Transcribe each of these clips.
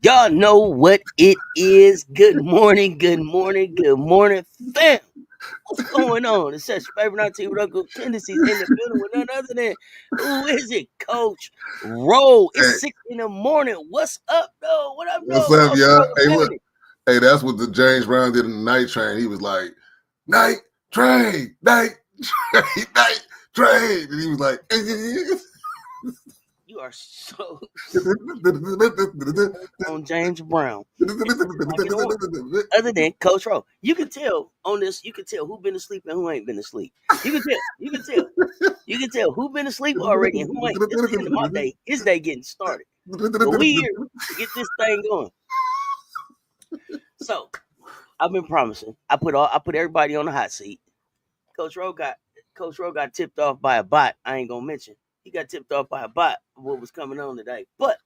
Y'all know what it is. Good morning, good morning, good morning, fam. What's going on? It's such favorite 19 local tendencies in the building with none other than who is it? Coach Ro. Hey, It's 6 in the morning. What's up, though? What up, what's though? up, Coach y'all? Ro, Hey, what's look. happening? Hey, that's what the James Brown did in the night train. He was like, night train, night train, night train. And he was like, You are so on James Brown. It's 6 o'clock in the morning. Other than Coach Ro, you can tell on this. You can tell who been asleep and who ain't been asleep. You can tell. You can tell. You can tell who been asleep already and who ain't. This is the end of my day. His day getting started. But we here to get this thing going. So I've been promising. I put everybody on the hot seat. Coach Ro got tipped off by a bot. I ain't gonna mention. He got tipped off by a bot of what was coming on today. But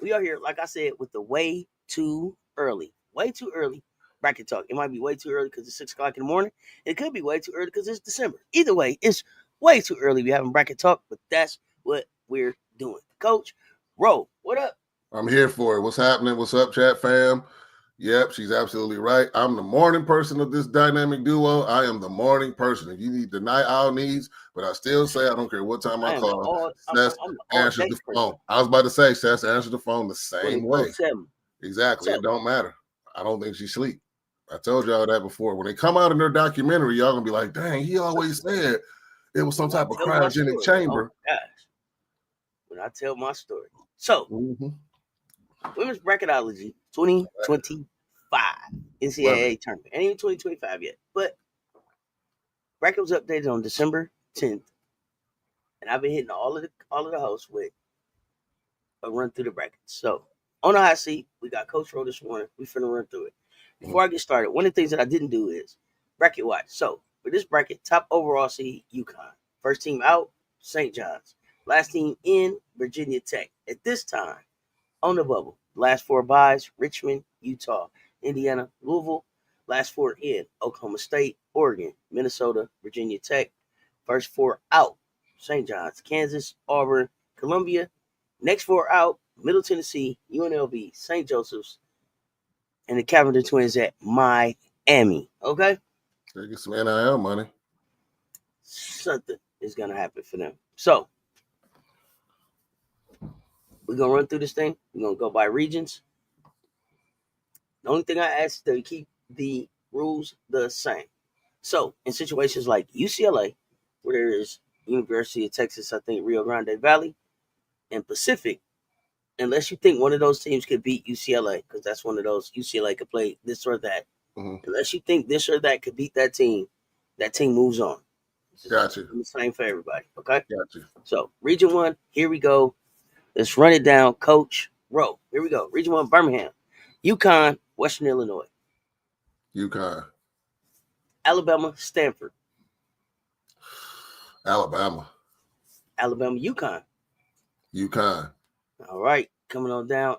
we are here, like I said, with the way too early. Way too early bracket talk. It might be way too early because it's 6 o'clock in the morning. It could be way too early because it's December. Either way, it's way too early. We having bracket talk, but that's what we're doing. Coach Ro, what up? I'm here for it. What's happening? What's up, chat fam? Yep, she's absolutely right. I'm the morning person of this dynamic duo. I am the morning person. If you need the night owl needs, but I still say I don't care what time I call. Seth I'm the all answers day the person. phone. I was about to say Seth answers the phone the same way. 24/7. Exactly. So It don't matter. I don't think she sleep. I told y'all that before. When they come out in their documentary, y'all gonna be like, dang, he always said it was some when I type of tell my cryogenic story, oh chamber. my gosh. When I tell my story. So Women's Bracketology 2025 Love it. NCAA tournament. Ain't even 2025 yet. But bracket was updated on December 10th. And I've been hitting all of the hosts with a run through the brackets. So on the hot seat, we got Coach Ro this morning. We finna run through it. Before I get started, one of the things that I didn't do is bracket watch. So for this bracket, top overall seed Yukon. First team out, St. John's. Last team in, Virginia Tech. At this time, on the bubble. Last four buys, Richmond, Utah, Indiana, Louisville. Last four in, Oklahoma State, Oregon, Minnesota, Virginia Tech. First four out, St. John's, Kansas, Auburn, Columbia. Next four out, Middle Tennessee, UNLV, St. Joseph's, and the Cavender Twins at Miami. Okay? They get some NIL money. Something is going to happen for them. So, we're going to run through this thing. We're going to go by regions. The only thing I ask is to keep the rules the same. So, in situations like UCLA, where there is University of Texas, I think Rio Grande Valley, and Pacific, unless you think one of those teams could beat UCLA, because that's one of those UCLA could play this or that. Unless you think this or that could beat that team moves on. Gotcha. The same for everybody. Okay. Gotcha. So Region 1, here we go. Let's run it down. Coach Ro. Here we go. Region 1, Birmingham, Yukon, Western Illinois, Yukon. Alabama, Stanford, Alabama. Alabama, Yukon. Yukon. All right, coming on down.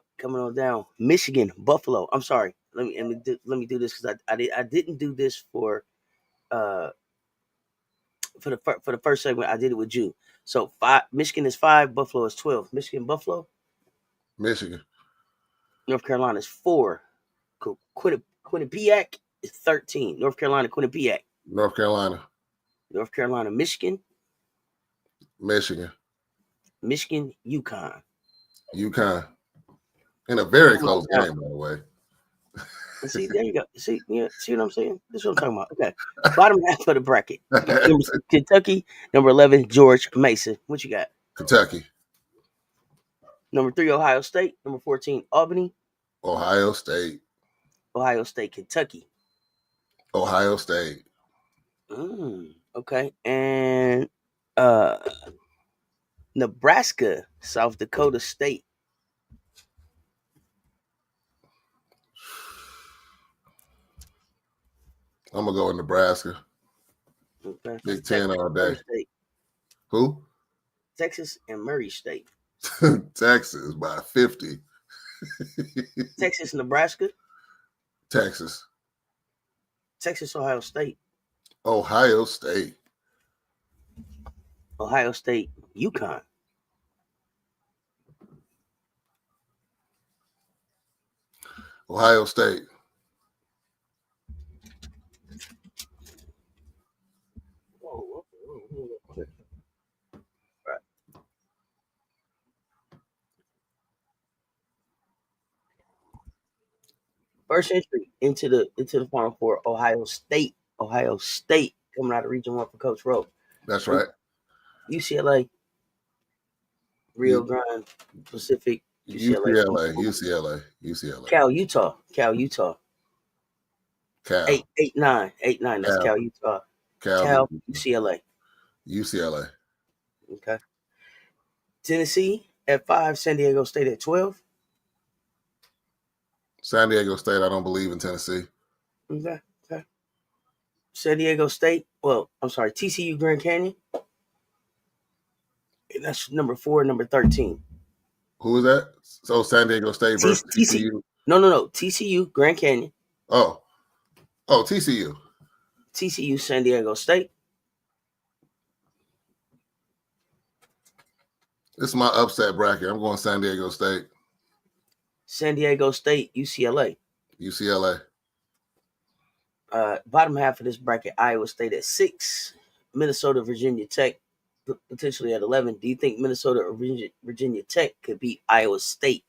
Michigan, Buffalo. I'm sorry. Let me do this because I didn't do this for the first segment. I did it with you. So Michigan is 5, Buffalo is 12. Michigan, Buffalo. Michigan. North Carolina is 4. Quinnipiac is 13. North Carolina, Quinnipiac. North Carolina. North Carolina, Michigan. Michigan. Michigan, Yukon. Yukon. In a very close game, by the way. See, there you go. See what I'm saying? This is what I'm talking about. Okay. Bottom half of the bracket. Number 6, Kentucky. Number 11, George Mason. What you got? Kentucky. Number 3, Ohio State. Number 14, Albany. Ohio State. Ohio State, Kentucky. Ohio State. Okay. And Nebraska, South Dakota State. I'm going to go with Nebraska. Okay. Big Ten all day. State. Who? Texas and Murray State. Texas by 50. Texas, Nebraska. Texas. Texas, Ohio State. Ohio State. Ohio State, Yukon. Ohio State. Right. First entry into the Final Four, Ohio State. Ohio State coming out of Region 1 for Coach Ro. That's right. UCLA, Rio Grande Pacific, UCLA, UCLA. Cal, Utah. Cal. 8-9. That's Cal. Cal, Utah. Cal. Cal, UCLA. UCLA. Okay. Tennessee at 5, San Diego State at 12. San Diego State. I don't believe in Tennessee. Okay. San Diego State. Well, I'm sorry, TCU Grand Canyon. And that's number 4, number 13. Who is that? So San Diego State versus TCU. No. TCU Grand Canyon. Oh, TCU. TCU San Diego State. This is my upset bracket. I'm going San Diego State. San Diego State, UCLA. UCLA. Bottom half of this bracket, Iowa State at 6, Minnesota, Virginia Tech potentially at 11. Do you think Minnesota or Virginia Tech could beat Iowa State?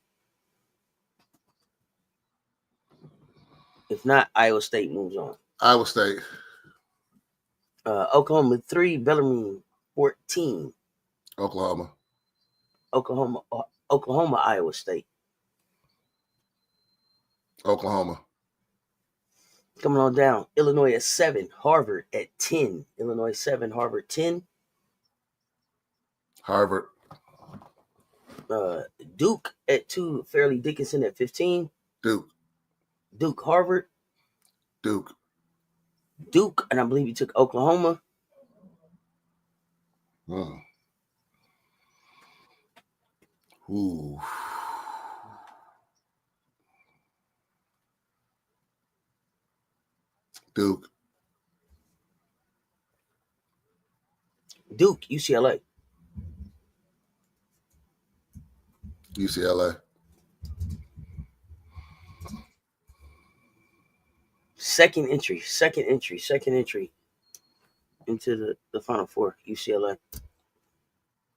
If not, Iowa State moves on. Iowa State. Oklahoma 3, Bellarmine 14. Oklahoma, Iowa State. Oklahoma. Coming on down, Illinois at 7, Harvard at 10. Illinois 7, Harvard 10. Harvard. Duke at 2, Fairleigh Dickinson at 15. Duke, Harvard. Duke, and I believe he took Oklahoma. Ooh. Duke, UCLA. Second entry into the Final Four, UCLA.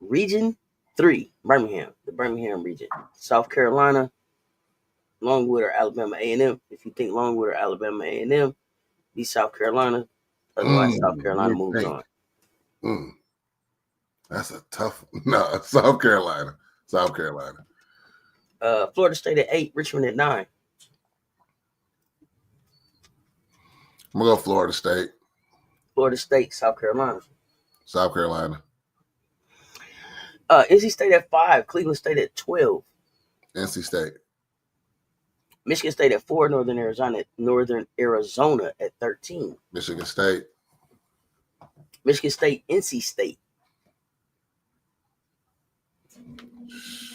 Region 3, Birmingham, the Birmingham region. South Carolina, Longwood or Alabama A&M. If you think Longwood or Alabama A&M, be South Carolina. Otherwise, South Carolina moves on. That's a tough one. No, South Carolina. Florida State at 8, Richmond at 9. I'm going to go Florida State. South Carolina. NC State at 5, Cleveland State at 12. NC State. Michigan State at 4, Northern Arizona at 13. Michigan State, NC State.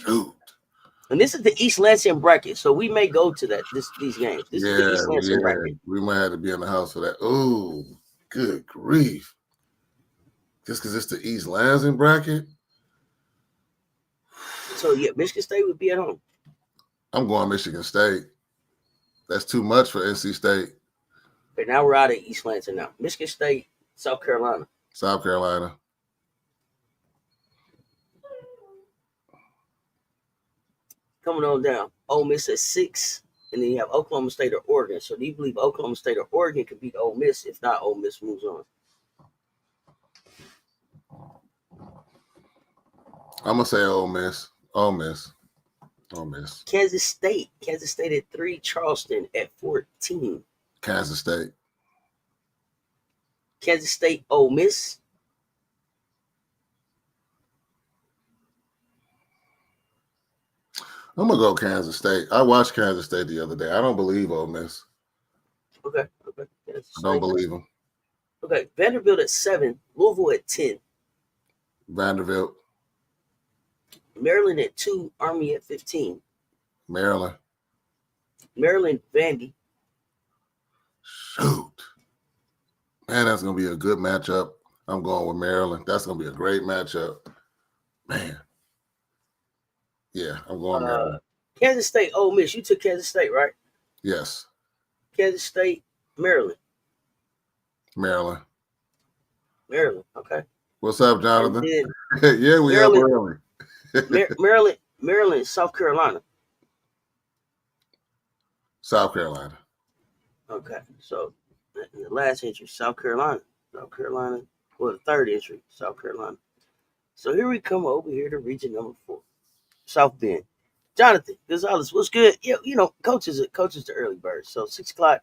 Shoot. And this is the East Lansing bracket, so we may go to these games. This is the East Lansing bracket. We might have to be in the house for that. Oh, good grief. Just because it's the East Lansing bracket? So, yeah, Michigan State would be at home. I'm going Michigan State. That's too much for NC State. But now we're out of East Lansing now. Michigan State, South Carolina. Coming on down. Ole Miss at 6, and then you have Oklahoma State or Oregon. So do you believe Oklahoma State or Oregon could beat Ole Miss? If not, Ole Miss moves on. I'm going to say Ole Miss. Kansas State at 3, Charleston at 14. Kansas State, Ole Miss. I'm going to go Kansas State. I watched Kansas State the other day. I don't believe Ole Miss. Okay. I don't believe them. Okay, Vanderbilt at 7, Louisville at 10. Vanderbilt. Maryland at 2, Army at 15. Maryland, Vandy. Shoot. Man, that's going to be a good matchup. I'm going with Maryland. That's going to be a great matchup. Man. Yeah, I'm going Maryland. Kansas State, Ole Miss. You took Kansas State, right? Yes. Kansas State, Maryland. Maryland. Okay. What's up, And Jonathan? then Yeah, we up Maryland, early. Maryland, South Carolina. South Carolina. Okay. So the last entry, South Carolina. Well, the third entry, South Carolina. So here we come over here to region number 4, South Bend. Jonathan Gonzalez, what's good? Yeah, coach is the early bird. So 6 o'clock,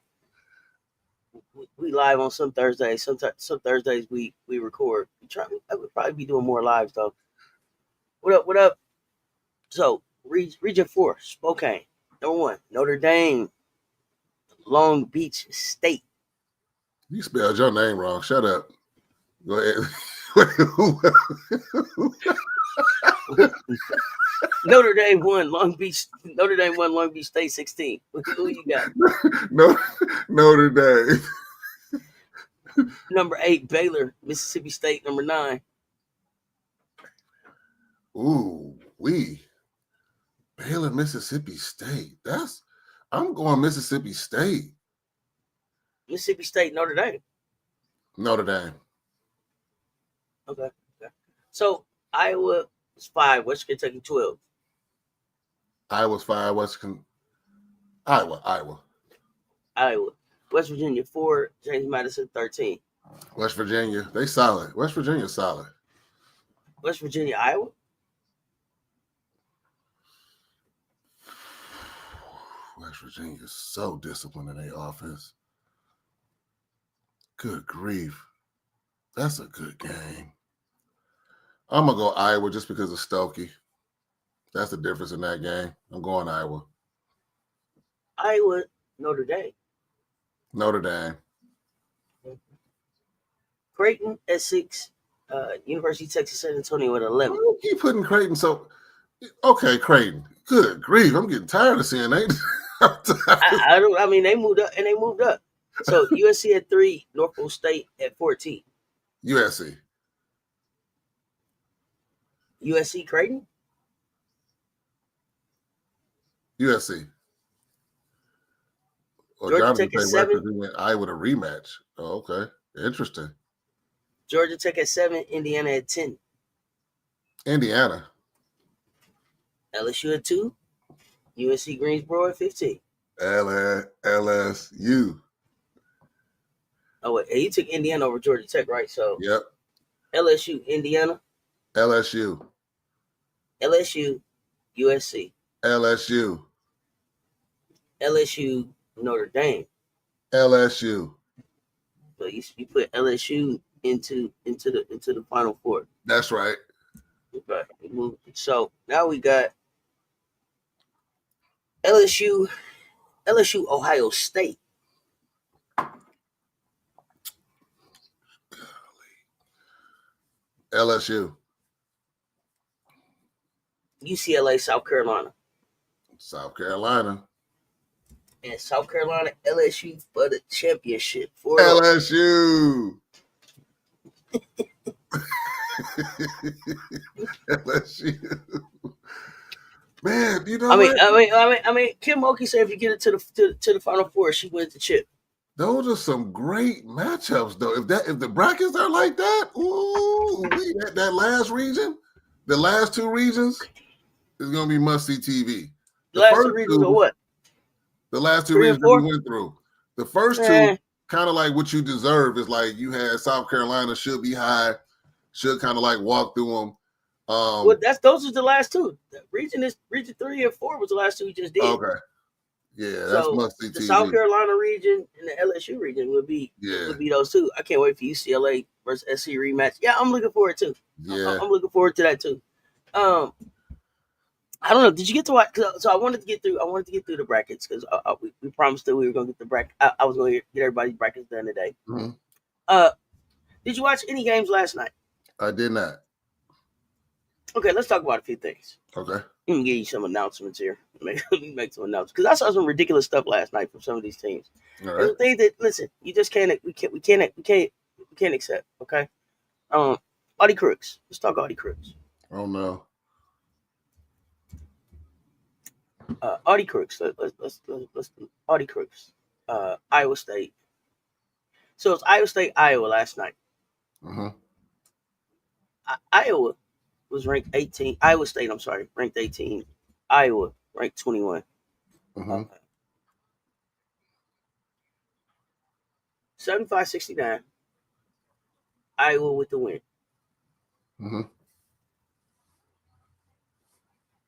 we live on some Thursdays. Some Thursdays we record. I would probably be doing more lives though. What up? What up? So region 4, Spokane. Number 1, Notre Dame, Long Beach State. You spelled your name wrong. Shut up. Go ahead. Notre Dame won Long Beach State 16. Who you got? Notre Dame. Number 8, Baylor, Mississippi State. Number 9. Ooh, Baylor, Mississippi State. I'm going Mississippi State. Mississippi State, Notre Dame. Notre Dame. Okay. So Iowa is 5, Western Kentucky 12. Iowa's 5, Iowa. West Virginia 4, James Madison 13. West Virginia, they solid. West Virginia solid. West Virginia, Iowa. West Virginia is so disciplined in their offense. Good grief. That's a good game. I'm going to go Iowa just because of Stokey. That's the difference in that game. I'm going Iowa. Iowa, Notre Dame. Notre Dame. Creighton at 6. University of Texas San Antonio at 11. Why do you keep putting Creighton so... Okay, Creighton. Good grief. I'm getting tired of seeing they... They moved up. So USC at 3, Norfolk State at 14. USC, Creighton. USC. Well, Georgia Jonathan Tech at West 7. Virginia, Iowa a rematch. Oh, okay. Interesting. Georgia Tech at 7. Indiana at 10. Indiana. LSU at 2. UNC Greensboro at 15. LSU. Oh wait, you took Indiana over Georgia Tech, right? So Yep. LSU, Indiana. LSU, USC. LSU, Notre Dame. LSU. So you put LSU into the Final Four. That's right. Okay. So now we got LSU, Ohio State. LSU. UCLA, South Carolina. South Carolina. And South Carolina, LSU for the championship. LSU. LSU. Man, you know I mean, Kim Mulkey said if you get it to the Final Four, she wins the chip. Those are some great matchups, though. If the brackets are like that, ooh, that last region, the last 2 regions is gonna be must-see TV. The last 2 regions are what? The last 2 3 regions and that 4? we went through. The first 2, kind of like what you deserve, is like you had South Carolina should be high, should kind of like walk through them. Well, those are the last 2. The region 3 and 4 was the last 2 we just did. Okay. Yeah, that's must-see TV. The South Carolina region and the LSU region would be those 2. I can't wait for UCLA versus SC rematch. Yeah, I'm looking forward to. Yeah, I'm looking forward to that too. I don't know. Did you get to watch? So I wanted to get through the brackets because we promised that we were going to get the bracket. I was going to get everybody's brackets done today. Mm-hmm. Did you watch any games last night? I did not. Okay, let's talk about a few things. Okay. Let me give you some announcements here. Let me make some announcements because I saw some ridiculous stuff last night from some of these teams. All right. Things that listen, you just can't accept. Okay. Audie Crooks. Let's talk Audie Crooks. Oh no. Audie Crooks. Let's Audie Crooks. Iowa State. So it's Iowa State, Iowa last night. Mm-hmm. Iowa was ranked 18. Iowa State, I'm sorry, ranked 18. Iowa ranked 21. Mm-hmm. 75-69. Iowa with the win. Mm-hmm.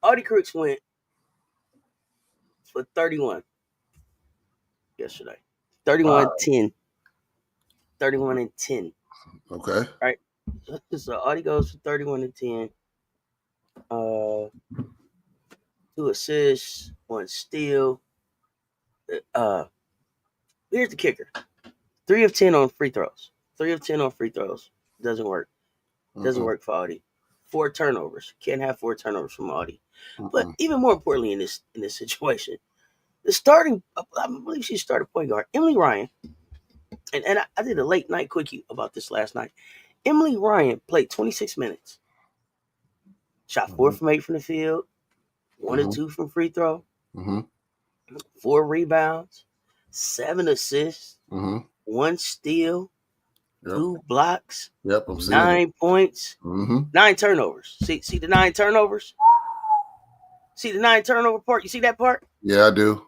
Audie Crooks went for 31 yesterday. 31-10. 31-10. Okay. Right. So Audie goes for 31-10. 2 assists, 1 steal. Here's the kicker. 3 of 10 on free throws. 3 of 10 on free throws. Doesn't work. Doesn't work for Audie. 4 turnovers. Can't have 4 turnovers from Audie. But even more importantly in this situation, the starting, I believe she started point guard, Emily Ryan. And I did a late night quickie about this last night. Emily Ryan played 26 minutes. Shot 4 from 8 from the field. 1 or 2 from free throw. 4 rebounds. 7 assists. 1 steal. Yep. 2 blocks. Yep, I'm seeing 9 points. 9 turnovers. See the 9 turnovers? See the 9 turnover part? You see that part? Yeah, I do.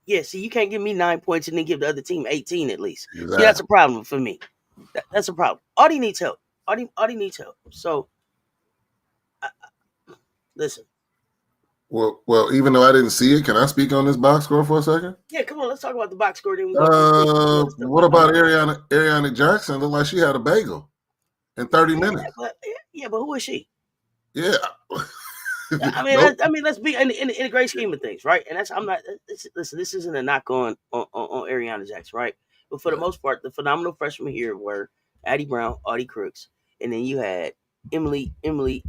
Yeah, see, you can't give me 9 points and then give the other team 18 at least. Exactly. See, that's a problem for me. That's a problem. Audie needs help. Audie needs help. So, listen. Well, even though I didn't see it, can I speak on this box score for a second? Yeah, come on. Let's talk about the box score. Then we what about Ariana Jackson? Looked like she had a bagel in 30 minutes. But who is she? Yeah. I mean, let's be in the great scheme of things, right? And listen, this isn't a knock on Ariana Jackson, right? But for the most part, the phenomenal freshmen here were Addie Brown, Audie Crooks, and then you had Emily Ryan,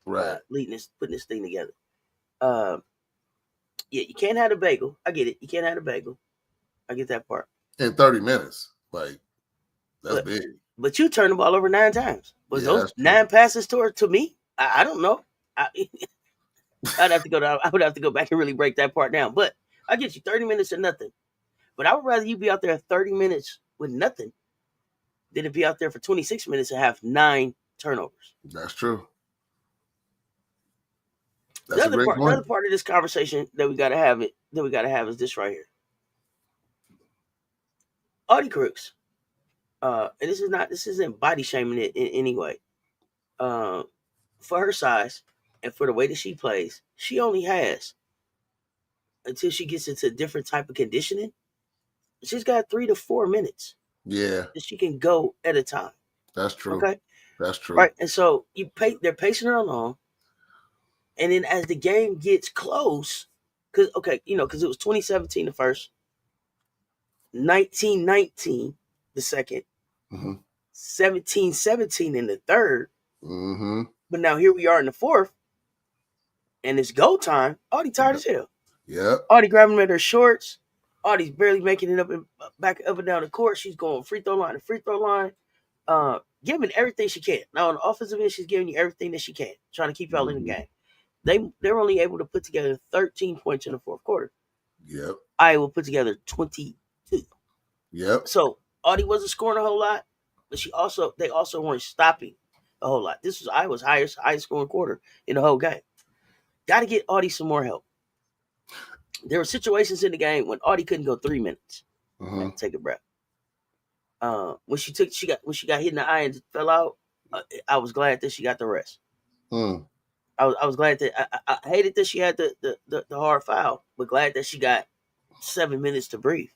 right, putting this thing together. You can't have a bagel. I get it. You can't have a bagel. I get that part. In 30 minutes, like that's big. But you turned the ball over 9 times. Was those 9 passes to me? I don't know. I would have to go back and really break that part down. But I get you 30 minutes of nothing. But I would rather you be out there 30 minutes with nothing than to be out there for 26 minutes and have 9 turnovers. That's true. The other part of this conversation that we gotta have is this right here. Audie Crooks. And this isn't body shaming it in any way. For her size and for the way that she plays, she only has, until she gets into a different type of conditioning, she's got 3 to 4 minutes. Yeah. That she can go at a time. That's true. Okay. That's true. Right. And so they're pacing her along. And then as the game gets close, because it was 2017 the first, 19-19 the second, 17-17 in the third. But now here we are in the fourth, and it's go time. Audie tired as hell. Yeah. Audie grabbing them at her shorts. Audie's barely making it back up and down the court. She's going free throw line to free throw line, giving everything she can. Now on the offensive end, she's giving you everything that she can, trying to keep y'all in the game. They're only able to put together 13 points in the fourth quarter. Yep. Iowa put together 22. Yep. So Audie wasn't scoring a whole lot, but they also weren't stopping a whole lot. This was Iowa's highest scoring quarter in the whole game. Got to get Audie some more help. There were situations in the game when Audie couldn't go 3 minutes. Take a breath. When she got hit in the eye and fell out, I was glad that she got the rest. I was glad that I hated that she had the hard foul, but glad that she got 7 minutes to breathe.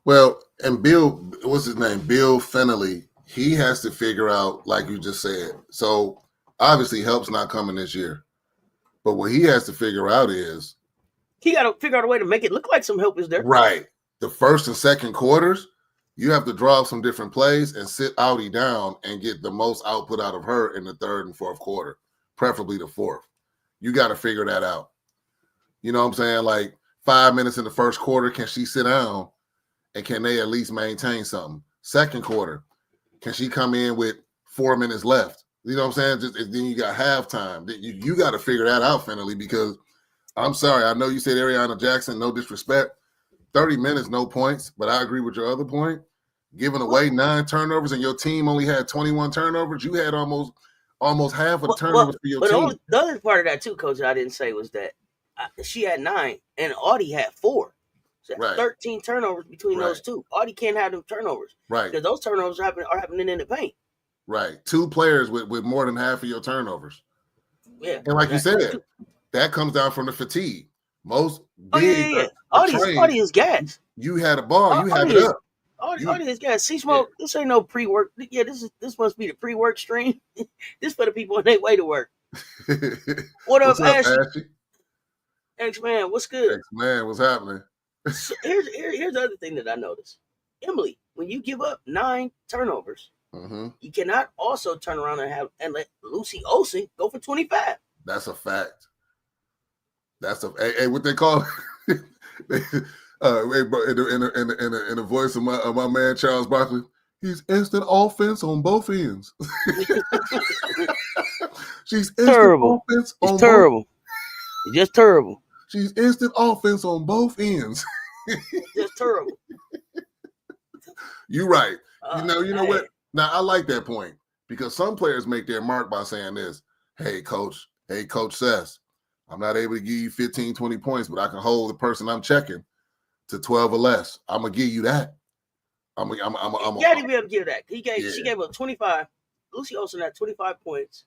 Well, and Bill, what's his name? Bill Fennelly, he has to figure out, like you just said. So obviously help's not coming this year. But what he has to figure out is he got to figure out a way to make it look like some help is there. Right. The first and second quarters, you have to draw up some different plays and sit Audie down and get the most output out of her in the third and fourth quarter, preferably the fourth. You got to figure that out. You know what I'm saying? Like 5 minutes in the first quarter, can she sit down and can they at least maintain something? Second quarter, can she come in with 4 minutes left? You know what I'm saying? Then you got halftime. You got to figure that out, Fennelly, because I'm sorry. I know you said Ariana Jackson, no disrespect. 30 minutes, no points, but I agree with your other point. Giving away 9 turnovers and your team only had 21 turnovers, you had almost half of the turnovers for your team. The other part of that too, Coach, I didn't say was that she had 9 and Audie had 4. So that's 13 turnovers between those two. Audie can't have them turnovers. Right. Because those turnovers are happening in the paint. Right. 2 players with more than half of your turnovers. Yeah. And like you said, that comes down from the fatigue. Most big Audie is gas. You had a ball, you have it up. Audie is gas. See, Smoke, this ain't no pre-work. Yeah, this must be the pre-work stream. This for the people on their way to work. What up, Ashley? X-Man, what's good? X-Man, what's happening? So here's the other thing that I noticed. Emily, when you give up 9 turnovers, you cannot also turn around and let Lucy Olsen go for 25. That's a fact. That's what they call it. In the voice of my man Charles Barkley, he's instant offense on both ends. She's terrible. It's terrible. It's just terrible. She's instant offense on both ends. Just terrible. You're right. You know what? Now I like that point because some players make their mark by saying this. Hey, Coach Cess, I'm not able to give you 15, 20 points, but I can hold the person I'm checking to 12 or less. I'm gonna give you that. I'm you gotta be able to give that. She gave up 25. Lucy Olsen had 25 points,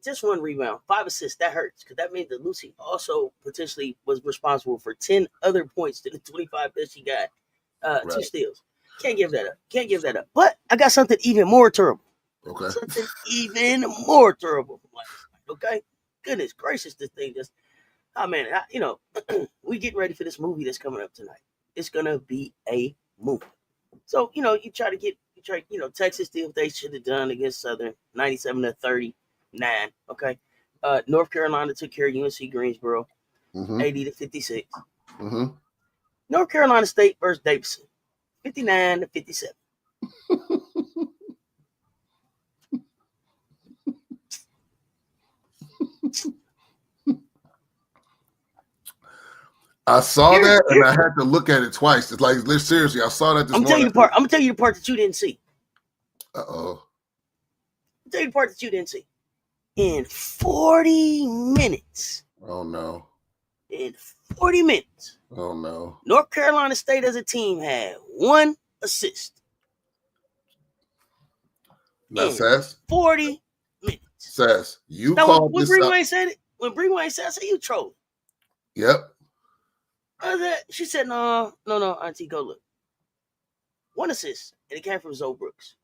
just 1 rebound, 5 assists. That hurts because that means that Lucy also potentially was responsible for 10 other points to the 25 that she got. 2 steals. Can't give that up. But I got something even more terrible. Okay. Something even more terrible from last night. Okay. Goodness gracious, this thing just. Oh man, we getting ready for this movie that's coming up tonight. It's gonna be a movie. So Texas did what they should have done against Southern, 97-39. Okay, North Carolina took care of UNC Greensboro, 80-56. North Carolina State versus Davidson, 59-57. I saw that and I had to look at it twice. It's like, seriously, I saw that this morning. I'm gonna tell you the part that you didn't see. Uh-oh. I'll tell you the part that you didn't see. In 40 minutes. Oh, no. In 40 minutes. Oh, no. North Carolina State as a team had 1 assist. Now, Cess. 40 minutes. Cess, called when Bree Wayne said it, I said, you trolling. Yep. She said, no, Auntie, go look. 1 assist, and it came from Zoe Brooks.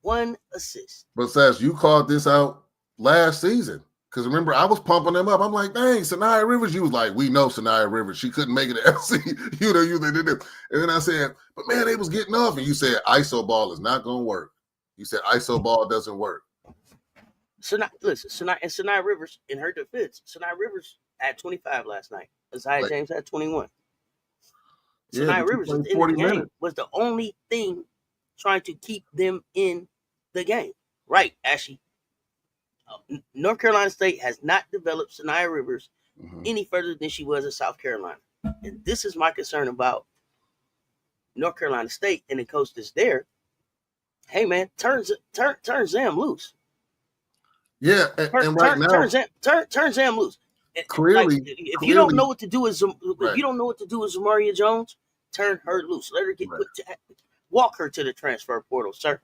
1 assist. But Cess, you called this out last season. Because remember, I was pumping them up. I'm like, dang, Sanaya Rivers. You was like, we know Sanaya Rivers. She couldn't make it to FC. They did it. And then I said, but man, they was getting off. And you said, ISO ball is not going to work. You said, ISO ball doesn't work. Sanaya Rivers, in her defense, Sanaya Rivers had 25 last night. Isaiah James had 21. Sanaya Rivers at the end of the game was the only thing trying to keep them in the game. Right, Ashley. North Carolina State has not developed Sanaya Rivers any further than she was at South Carolina. And this is my concern about North Carolina State and the coach that's there. Hey, man, turn Zam loose. Yeah, and right now, turn Zam loose. Clearly, if you don't know what to do with Zamaria Jones, turn her loose. Let her walk her to the transfer portal, sir.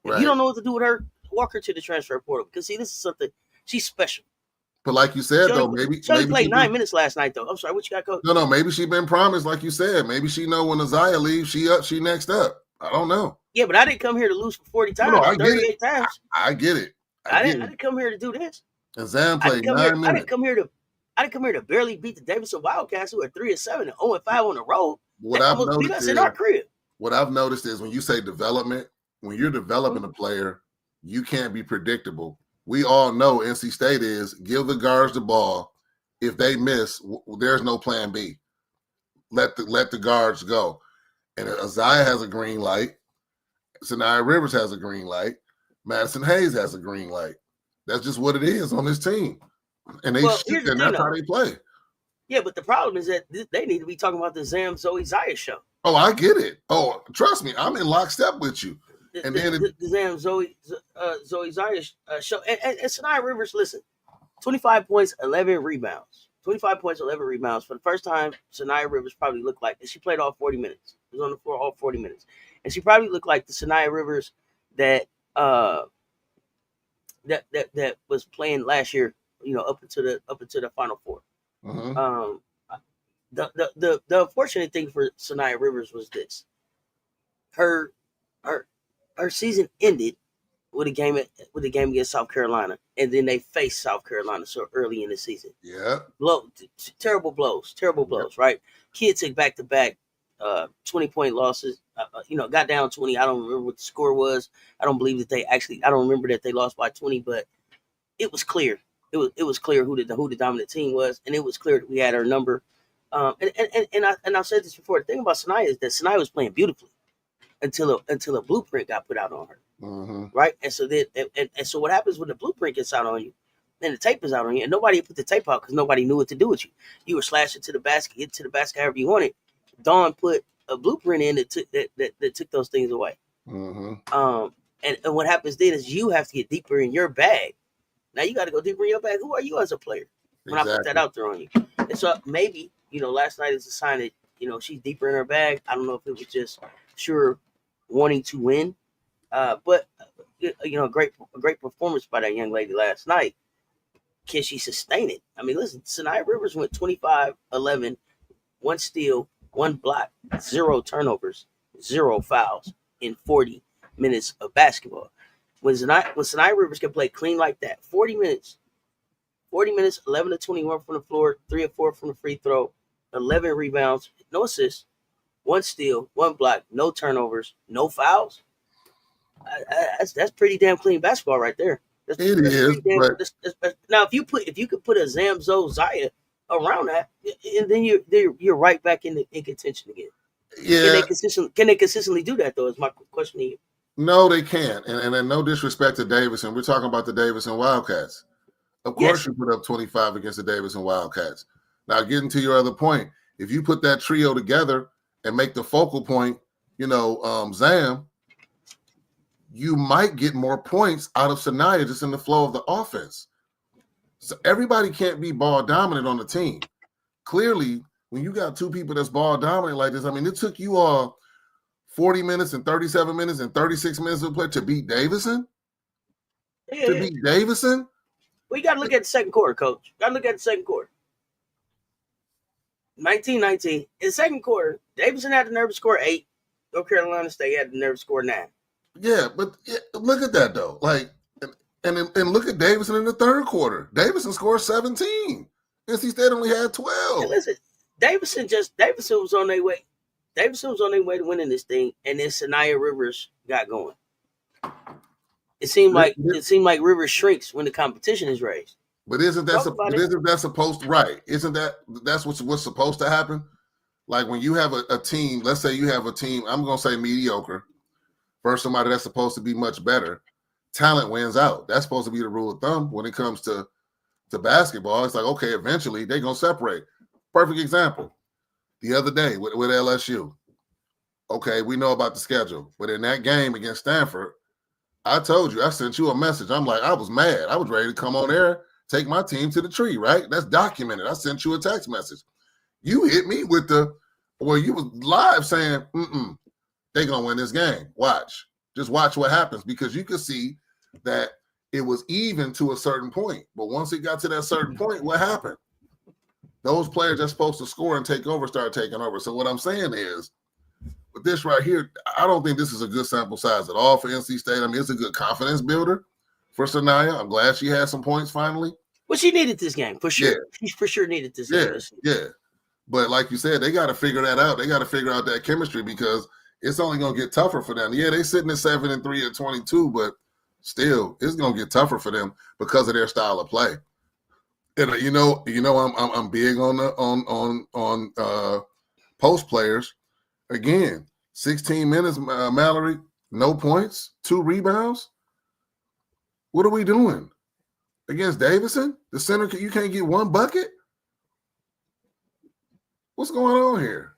If you don't know what to do with her, walk her to the transfer portal. Because see, this is something she's special. But like you said, she only played 9 minutes last night, though. I'm sorry, what you got, Coach? No, maybe she been promised, like you said. Maybe she know when Isaiah leaves, she next up. I don't know. Yeah, but I didn't come here to lose for 40 times, 38 times. I get it. I didn't come here to do this. And Zam played 9 minutes. I didn't come here to barely beat the Davidson Wildcats, who are 3-7 and 0-5 on the road. What I've noticed beat us in our crib. What I've noticed is when you say development, when you're developing a player, you can't be predictable. We all know NC State is give the guards the ball. If they miss, there's no plan B. Let the guards go. And Isaiah has a green light. Sanaya Rivers has a green light. Madison Hayes has a green light. That's just what it is on this team. And they Well, here's the and thing, that's how though. they play. Yeah, but the problem is that they need to be talking about the Zam Zoe Zaya show. Oh, I get it. Oh, trust me, I'm in lockstep with you. And then The Zam Zoe Zaya show. And Sanaya Rivers, listen, 25 points, 11 rebounds. 25 points, 11 rebounds. For the first time, Sanaya Rivers probably looked like, and she played all 40 minutes. She was on the floor all 40 minutes. And she probably looked like the Sanaya Rivers that that was playing last year, up into the Final Four. Um, the unfortunate thing for Sanaya Rivers was this: her her her season ended with a game against South Carolina, and then they faced South Carolina so early in the season. Yeah. Terrible blows, right? Kid took back to back 20-point losses. Got down 20. I don't remember what the score was. I don't remember that they lost by 20, but it was clear. It was clear who the dominant team was, and it was clear that we had our number. And I've said this before. The thing about Sanaya is that Sanaya was playing beautifully until a blueprint got put out on her. Right, and so so what happens when the blueprint gets out on you, and the tape is out on you, and nobody put the tape out because nobody knew what to do with you. You were slashing to the basket, get to the basket however you wanted. Dawn put a blueprint in that took those things away. And what happens then is you have to get deeper in your bag. Now you got to go deeper in your bag. Who are you as a player? When I put that out there on you, and so maybe last night is a sign that she's deeper in her bag. I don't know if it was just wanting to win. But a great performance by that young lady last night. Can she sustain it? I mean, listen, Sanaya Rivers went 25, 11, 1 steal, 1 block, 0 turnovers, 0 fouls in 40 minutes of basketball. When Sanaya Rivers can play clean like that, 40 minutes, 11 to 21 from the floor, 3 or 4 from the free throw, 11 rebounds, no assists, 1 steal, 1 block, no turnovers, no fouls. That's pretty damn clean basketball right there. That's now if you could put a Zamzo Zaya around that, and then you're right back in contention again. Yeah. Can they consistently do that though? Is my question to you. No, they can't. And no disrespect to Davidson. We're talking about the Davidson Wildcats. Of course, you put up 25 against the Davidson Wildcats. Now, getting to your other point, if you put that trio together and make the focal point, Zam, you might get more points out of Sanaya just in the flow of the offense. So everybody can't be ball dominant on the team. Clearly, when you got 2 people that's ball dominant like this, I mean, it took you all 40 minutes and 37 minutes and 36 minutes to play to beat Davidson? Beat Davidson? Well, you got to look at the second quarter, Coach. Got to look at the second quarter. 19-19. In the second quarter, Davidson had the nerve to score 8. North Carolina State had the nerve to score 9. Yeah, but look at that though. Like, and look at Davidson in the third quarter. Davidson scored 17. NC State only had 12. Hey, listen, Davidson was on their way. Davidson was on their way to winning this thing, and then Sanaya Rivers got going. It seemed like Rivers shrinks when the competition is raised. But isn't that supposed to, right? Isn't that's what's supposed to happen? Like when you have a team, let's say you have a team, I'm gonna say mediocre, versus somebody that's supposed to be much better, talent wins out. That's supposed to be the rule of thumb when it comes to basketball. It's like, okay, eventually they're going to separate. Perfect example. The other day with LSU. Okay, we know about the schedule. But in that game against Stanford, I told you, I sent you a message. I'm like, I was mad. I was ready to come on air, take my team to the tree, right? That's documented. I sent you a text message. You hit me with you was live saying, they're going to win this game. Watch. Just watch what happens, because you could see that it was even to a certain point. But once it got to that certain point, what happened? Those players that's supposed to score and take over start taking over. So what I'm saying is, with this right here, I don't think this is a good sample size at all for NC State. I mean, it's a good confidence builder for Sanaya. I'm glad she had some points finally. Well, she needed this game, for sure. Yeah. She for sure needed this game. Yeah. But like you said, they got to figure that out. They got to figure out that chemistry, because it's only going to get tougher for them. Yeah, they sitting at 7-3 at 22, but still, it's going to get tougher for them because of their style of play. And I'm big on post players. Again, 16 minutes, Mallory, no points, 2 rebounds. What are we doing? against Davidson, the center. You can't get one bucket. What's going on here?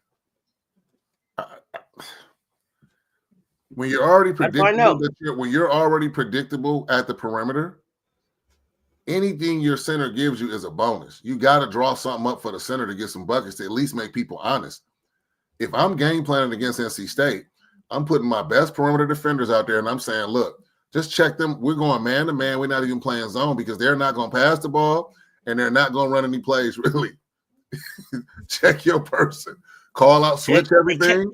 When you're already predictable, when you're already predictable at the perimeter, anything your center gives you is a bonus. You got to draw something up for the center to get some buckets to at least make people honest. If I'm game planning against NC State, I'm putting my best perimeter defenders out there, and I'm saying, look, just check them. We're going man to man. We're not even playing zone because they're not going to pass the ball and they're not going to run any plays, really. Check your person. Call out, switch everything.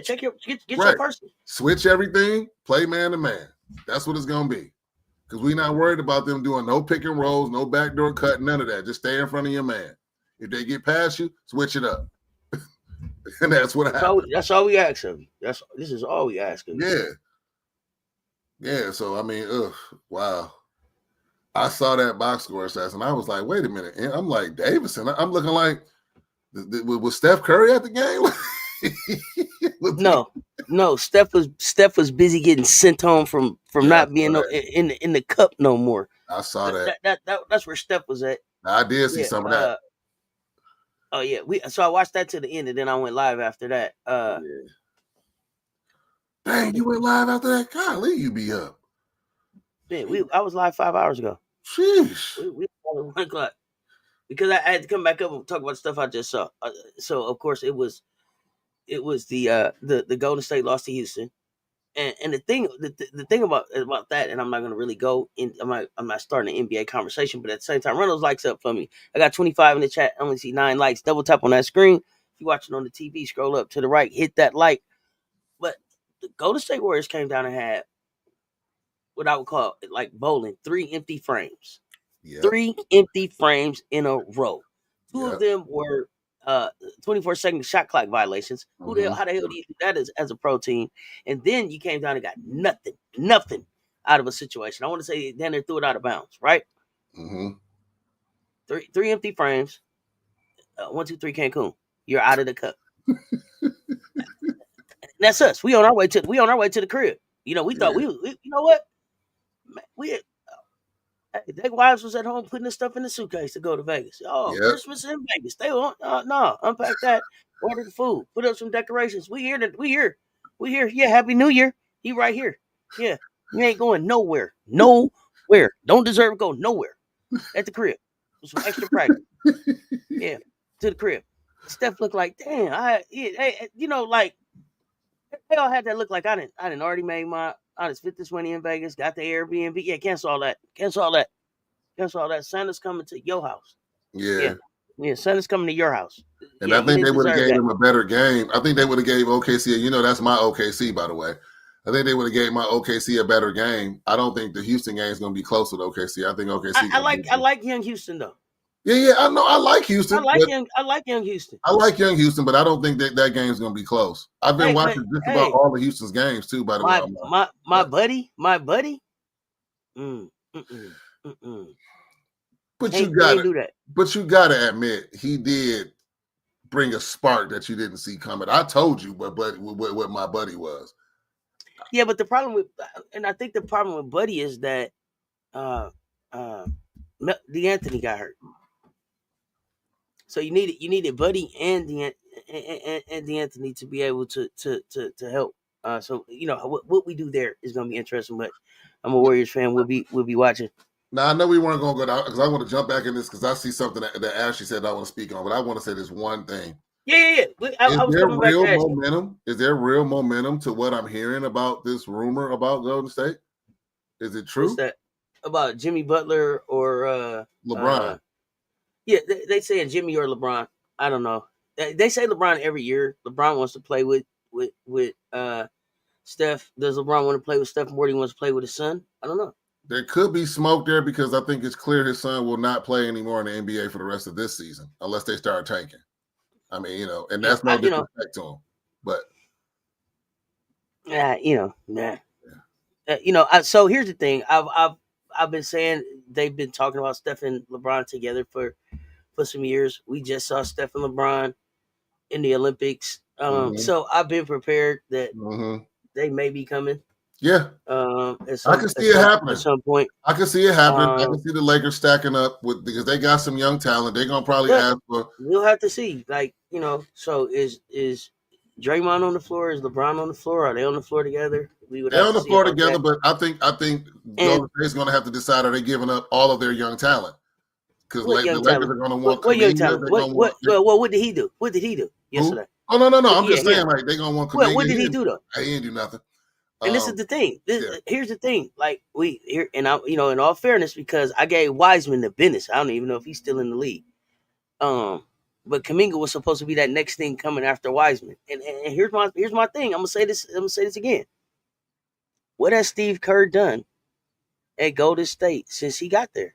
Check your your person. Switch everything, play man to man. That's what it's gonna be. Because we're not worried about them doing no pick and rolls, no backdoor cut, none of that. Just stay in front of your man. If they get past you, switch it up. And that's what happens. That's all we ask of you. This is all we ask of you. Yeah. So I mean, wow. I saw that box score stats and I was like, wait a minute. And I'm like, Davidson. I'm looking like, was Steph Curry at the game? No. Steph was busy getting sent home from not being in the cup no more. I saw that. That's where Steph was at. I did see some of that. Oh yeah, so I watched that to the end, and then I went live after that. Dang, you went live after that? Golly, you be up. Man, I was live 5 hours ago. Sheesh. We 1 o'clock because I had to come back up and talk about the stuff I just saw. So of course it was the Golden State lost to Houston, and the thing about that, and I'm not gonna really go in. I'm not starting an NBA conversation, but at the same time, run those likes up for me. I got 25 in the chat. I only see 9 likes. Double tap on that screen. If you're watching on the TV, scroll up to the right, hit that like. But the Golden State Warriors came down and had what I would call like bowling, 3 empty frames. Yep. 3 empty frames in a row. 2 of them were 24-second shot clock violations. How the hell do you do that as a pro team? And then you came down and got nothing out of a situation. I want to say then they threw it out of bounds, right? 3 empty frames. 1, 2, 3 Cancun. You're out of the cup. That's us. We on our way to the crib. You know, we thought we you know what? Their wives was at home putting this stuff in the suitcase to go to Vegas. Christmas in Vegas. They won't. No, unpack that. Order the food. Put up some decorations. We here. Yeah, Happy New Year. He right here. Yeah, you ain't going nowhere. Nowhere. Don't deserve to go nowhere. At the crib. With some extra practice. Yeah, to the crib. Steph looked like, damn. Like they all had that look like I didn't already made I just spent this money in Vegas, got the Airbnb. Yeah, cancel all that. Santa's coming to your house. Yeah, Santa's coming to your house. And I think they would have gave him a better game. I think they would have gave OKC, that's my OKC, by the way. I think they would have gave my OKC a better game. I don't think the Houston game is going to be close with OKC. I think OKC. I like young Houston, though. Yeah, I know. I like Houston. I like young Houston. I like young Houston, but I don't think that game is going to be close. I've been watching just about all of Houston's games too. By the way, my buddy. But you gotta admit he did bring a spark that you didn't see coming. I told you what my buddy was. Yeah, but the problem with Buddy is that DeAnthony got hurt. So you needed Buddy and DeAnthony to be able to help. So what we do there is going to be interesting. But I'm a Warriors fan. We'll be watching. Now I know we weren't going to go down because I want to jump back in this because I see something that Ashley said I want to speak on. But I want to say this one thing. Yeah. Is there real momentum to what I'm hearing about this rumor about Golden State? Is it true? What's that? About Jimmy Butler or LeBron? Yeah, they saying Jimmy or LeBron. I don't know. They say LeBron every year. LeBron wants to play with Steph. Does LeBron want to play with Steph more than he wants to play with his son? I don't know. There could be smoke there because I think it's clear his son will not play anymore in the NBA for the rest of this season unless they start tanking. I mean, and that's no disrespect to him, but So here's the thing. I've been saying they've been talking about Steph and LeBron together for some years. We just saw Steph and LeBron in the Olympics. So I've been prepared that they may be coming. Yeah, At I some can see it at happening. some point. I can see it happening. I can see the Lakers stacking up because they got some young talent. They're gonna probably But ask for. we'll have to see. Like, so is Draymond on the floor? Is LeBron on the floor? Are they on the floor together? We would They're have on to the see floor about together, that. but I think And Golden State's gonna have to decide: are they giving up all of their young talent? Because what the young Lakers talent? are gonna want What young Kaminga. talent? They're gonna want What did he do? What did he do who? yesterday? Oh no. I'm Yeah, just saying, him. like they're gonna want Well, Kaminga. what did he do though? He didn't do nothing. And this is the thing. Yeah. Here's the thing. Like we here, and I, in all fairness, because I gave Wiseman the business. I don't even know if he's still in the league. But Kaminga was supposed to be that next thing coming after Wiseman. And here's my thing. I'm gonna say this again. What has Steve Kerr done at Golden State since he got there,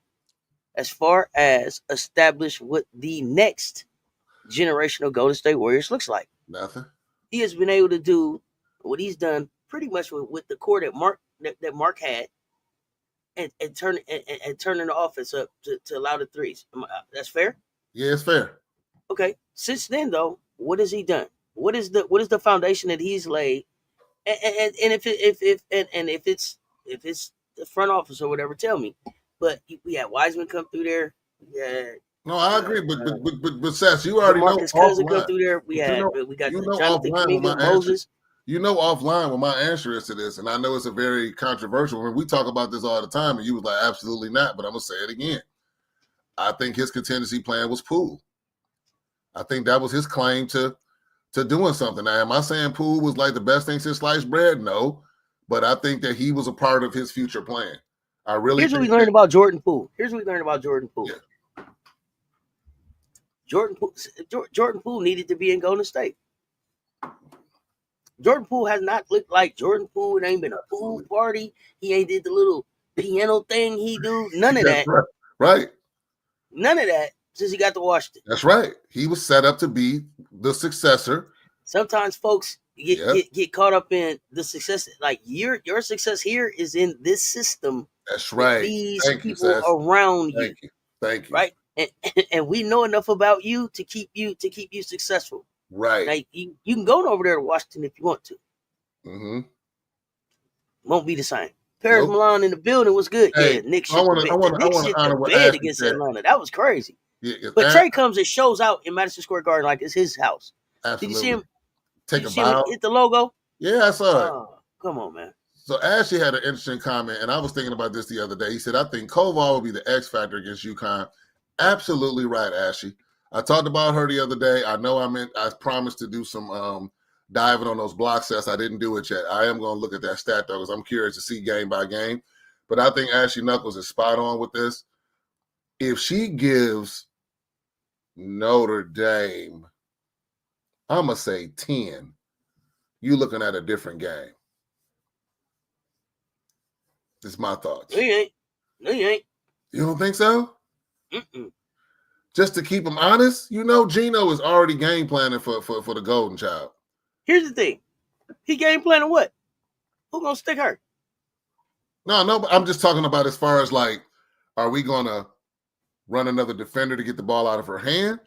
as far as establish what the next generation of Golden State Warriors looks like? Nothing. He has been able to do what he's done pretty much with the core that Mark had, and turning the offense up to allow the threes. That's fair. Yeah, it's fair. Okay. Since then, though, what has he done? What is the foundation that he's laid? And if it's the front office or whatever, tell me. But we had Wiseman come through there. Yeah. No, I agree, but Seth, you already know DeMarcus Cousins come offline. through there. We got Jonathan Kaminga, Moses. You know offline what my answer is to this, and I know it's a very controversial one. We talk about this all the time, and you was like, absolutely not, but I'm going to say it again. I think his contingency plan was Poole. I think that was his claim to doing something. Now, am I saying Poole was like the best thing since sliced bread? No, but I think that he was a part of his future plan. I really Here's what we learned about Jordan Poole. Yeah. Jordan Poole needed to be in Golden State. Jordan Poole has not looked like Jordan Poole. It ain't been a pool party. He ain't did the little piano thing he do. None of that. Right. None of that since he got to Washington. That's right. He was set up to be the successor. Sometimes folks get caught up in the success. Like your success here is in this system. That's right. These people around you. Thank you. Right. And we know enough about you to keep you successful. Right. Like you can go over there to Washington if you want to. Mm-hmm. Won't be the same. Paris Milan in the building was good. Hey, yeah, Nick shit the bed against Atlanta. That was crazy. Yeah, but Trey comes and shows out in Madison Square Garden like it's his house. Absolutely. Did you see him? Take a bow. Hit the logo? Yeah, I saw it. Come on, man. So Ashley had an interesting comment, and I was thinking about this the other day. He said, I think Koval will be the X factor against Yukon. Absolutely right, Ashley. I talked about her the other day. I know I promised to do some diving on those block sets. I didn't do it yet. I am going to look at that stat, though, because I'm curious to see game by game. But I think Ashley Knuckles is spot on with this. If she gives Notre Dame, I'm going to say 10, you're looking at a different game. That's my thoughts. No, you ain't. You don't think so? Mm-mm. Just to keep them honest, Gino is already game planning for the Golden Child. Here's the thing. He game planning what? Who gonna stick her? No, but I'm just talking about as far as like, are we gonna run another defender to get the ball out of her hand?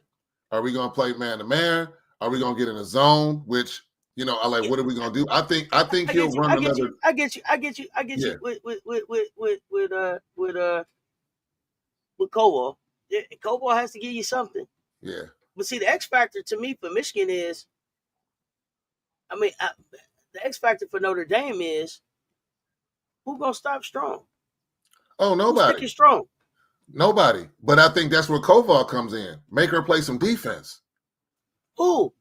Are we gonna play man to man? Are we gonna get in a zone? Which I like. What are we gonna do? I think he'll run another. I get you. With Koval. Koval has to give you something. Yeah. But see, the X factor to me for Michigan is, the X factor for Notre Dame is, who's gonna stop Strong? Oh, nobody. Who's Strong? Nobody. But I think that's where Koval comes in. Make her play some defense. Who?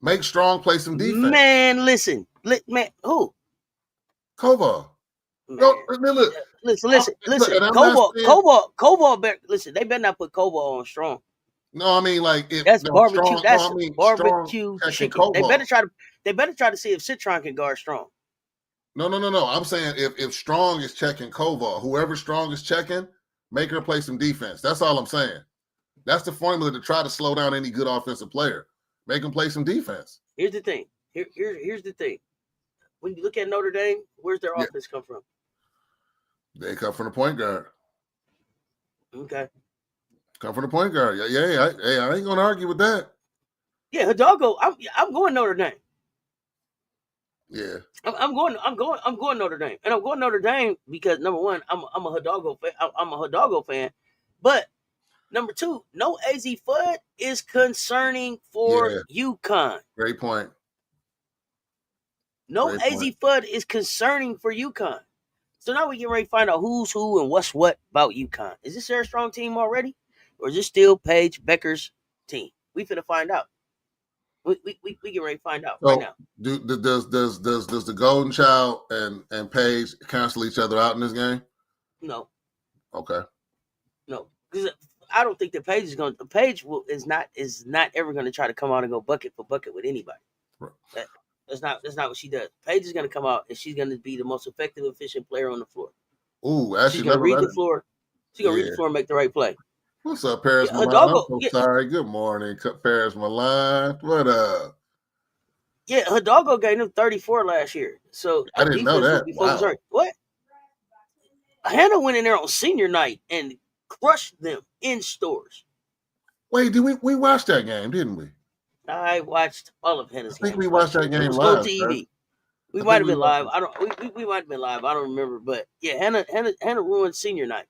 Make Strong play some defense. Man, listen. Who? Koval. No, look. Listen. Koval. Listen, they better not put Koval on Strong. No, I mean like if that's barbecue. Strong, that's barbecue chicken. They better try to see if Citron can guard Strong. No. I'm saying if Strong is checking Koval, whoever Strong is checking, make her play some defense. That's all I'm saying. That's the formula to try to slow down any good offensive player. Make them play some defense. Here's the thing. Here's the thing. When you look at Notre Dame, where's their offense come from? They come from the point guard. Okay. Come from the point guard. Yeah. I ain't gonna argue with that. Yeah, Hidalgo. I'm going Notre Dame. Yeah. I'm going Notre Dame, and I'm going Notre Dame because number one, I'm a Hidalgo fan. I'm a Hidalgo fan, but number two, no AZ Fudd is concerning for Yeah. Yukon. Great point. No Great AZ point. Fudd is concerning for Yukon. So now we get ready to find out who's who and what's what about Yukon. Is this their strong team already, or is this still Paige Becker's team? We finna find out. We get ready to find out right So now. does the Golden Child and Paige cancel each other out in this game? No, Okay. no, because I don't think that Paige is going. Is not ever going to try to come out and go bucket for bucket with anybody. Right. That's not what she does. Paige is going to come out and she's going to be the most effective, efficient player on the floor. Ooh, She's actually going to never read let the it. floor. She's going to read the Yeah. floor and make the right play. What's up, Paris Yeah, Milan? I'm Hidalgo. so Yeah, sorry. Good morning, Paris Milan. What up? yeah, Hidalgo gave them 34 last year. So I the didn't know defense will that. be focused on Wow. what? Hannah went in there on senior night and crushed them in stores. Wait, did we watched that game, didn't we? I watched all of I Hannah's think we games watched last that year. It game was Go live, sir. TV. We I might think have we been watched live. I don't. We might have been live. I don't remember, but yeah, Hannah ruined senior night.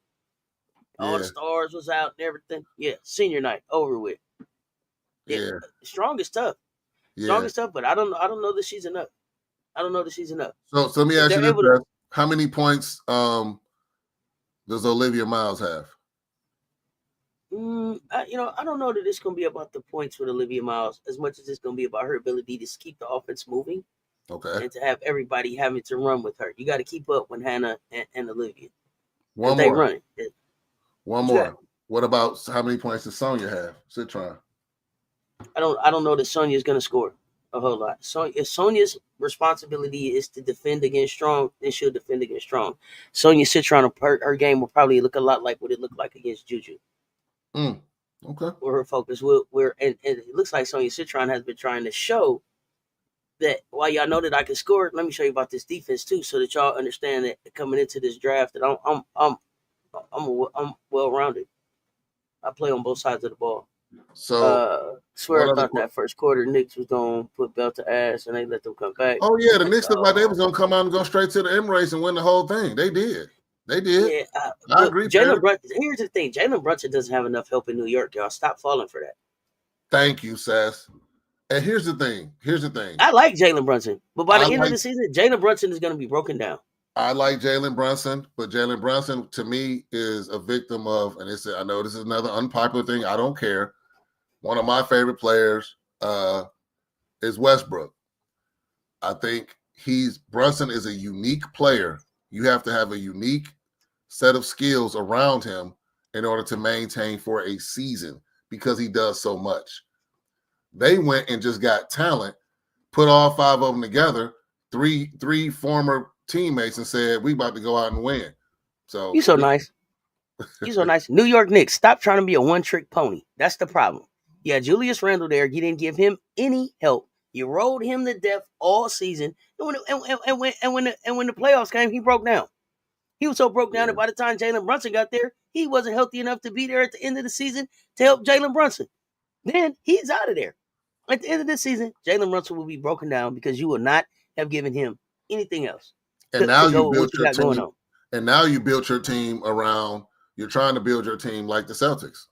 All the Yeah. stars was out and everything. Yeah, senior night over with. Yeah, Yeah. strong is tough. Strong Yeah. is tough, but I don't know that she's enough. I don't know that she's enough. So let me If ask you they're this, able to, Beth. How many points does Olivia Miles have? I don't know that it's going to be about the points with Olivia Miles as much as it's going to be about her ability to keep the offense moving Okay. and to have everybody having to run with her. You got to keep up with Hannah and Olivia because One they more. run. One What you got? more. What about how many points does Sonya have? Citron. I don't know that Sonya's going to score a whole lot. So if Sonya's responsibility is to defend against strong, then she'll defend against strong. Sonya Citron, her game will probably look a lot like what it looked like against Juju. Okay. Where her focus will and it looks like Sonya Citron has been trying to show that while y'all know that I can score, let me show you about this defense too, so that y'all understand that coming into this draft that I'm well rounded. I play on both sides of the ball. So Swear one I other thought that first quarter Knicks was gonna put belt to ass and they let them come back. Oh yeah, the Like, Knicks looked like they was gonna come out and go straight to the M race and win the whole thing. They did. They did. yeah, I but agree, Jalen Paris. Brunson. Here's the thing: Jalen Brunson doesn't have enough help in New York. Y'all stop falling for that. Thank you, Sass. And here's the thing. I like Jalen Brunson, but by I the end of like the season, Jalen Brunson is going to be broken down. Jalen Brunson, but Jalen Brunson to me is a victim of, and I know this is another unpopular thing. I don't care. One of my favorite players is Westbrook. I think Brunson is a unique player. You have to have a unique set of skills around him in order to maintain for a season because he does so much. They went and just got talent, put all five of them together, three former teammates, and said, we about to go out and win. So You so nice. You so nice. New York Knicks, stop trying to be a one-trick pony. That's the problem. Yeah, Julius Randle there. You didn't give him any help. You rolled him to death all season. And when the playoffs came, he broke down. He was so broke down that by the time Jalen Brunson got there, he wasn't healthy enough to be there at the end of the season to help Jalen Brunson. Then he's out of there. At the end of this season, Jalen Brunson will be broken down because you will not have given him anything else and to now you go with built what you your got going team, on. and now you built your team around. You're trying to build your team like the Celtics.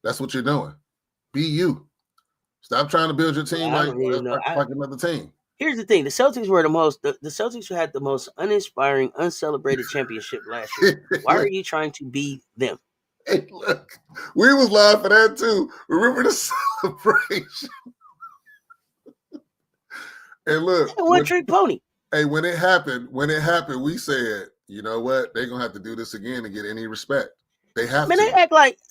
That's what you're doing. Be you. Stop trying to build your team I don't even know. like another team. Here's the thing: the Celtics were the Celtics had the most uninspiring, uncelebrated championship last year. Why are you trying to be them? Hey, look, we was live for that too. Remember the celebration? And look, One trick pony. Hey, when it happened, we said, you know what? They're gonna have to do this again to get any respect. They have Man, to.